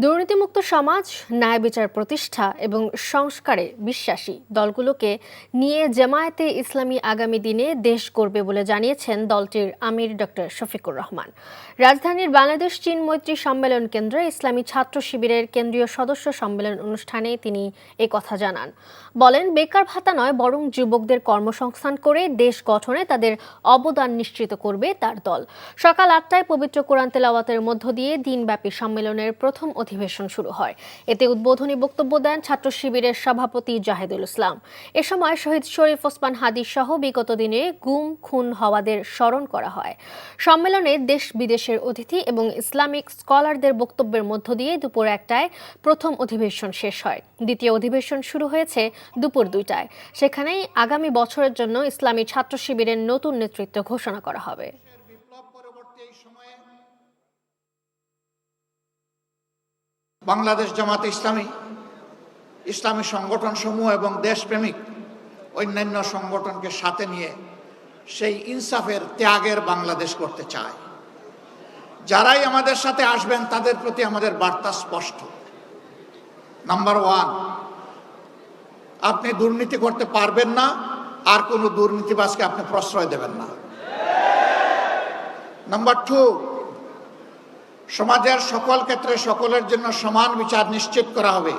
দুর্নীতিমুক্ত সমাজ, ন্যায় বিচার প্রতিষ্ঠা এবং সংস্কারে বিশ্বাসী দলগুলোকে নিয়ে জামায়াতে ইসলামী আগামী দিনে দেশ গড়বে বলে জানিয়েছেন দলটির আমির ডক্টর শফিকুর রহমান। রাজধানীর বাংলাদেশ চীন মৈত্রী সম্মেলন কেন্দ্রে ইসলামী ছাত্র শিবিরের কেন্দ্রীয় সদস্য সম্মেলন অনুষ্ঠানে তিনি কথা জানান। বলেন, বেকার ভাতা নয় বরং যুবকদের কর্মসংস্থান করে দেশ গঠনে তাদের অবদান নিশ্চিত করবে তার দল। সকাল 8টায় পবিত্র কোরআন তেলাওয়াতের মধ্য দিয়ে দিনব্যাপী সম্মেলনের প্রথম অধিবেশন শুরু হয়। এতে উদ্বোধনী বক্তব্য দেন ছাত্র শিবিরের সভাপতি জাহেদুল ইসলাম। এ সময় শহীদ শরীফ ওসমান হাদি সহ বিগত দিনে গুম খুন হওয়াদের স্মরণ করা হয়। সম্মেলনে দেশ বিদেশের অতিথি এবং ইসলামিক স্কলারদের বক্তব্যের মধ্য দিয়ে দুপুর 1টায় প্রথম অধিবেশন শেষ হয়। দ্বিতীয় অধিবেশন শুরু হয়েছে দুপুর 2টায়। সেখানেই আগামী বছরের জন্য ইসলামী ছাত্র শিবিরের নতুন নেতৃত্ব ঘোষণা করা হবে। বাংলাদেশ জামাত ইসলামী, ইসলামী সংগঠন সমূহ এবং দেশপ্রেমিক অন্যান্য সংগঠনকে সাথে নিয়ে সেই ইনসাফের ত্যাগের বাংলাদেশ করতে চায়। যারাই আমাদের সাথে আসবেন তাদের প্রতি আমাদের বার্তা স্পষ্ট। নাম্বার 1, আপনি দুর্নীতি করতে পারবেন না, আর কোনো দুর্নীতিবাজকে আপনি প্রশ্রয় দেবেন না। নাম্বার 2, সমাজের সকল ক্ষেত্রে সকলের জন্য সমান বিচার নিশ্চিত করা হবে।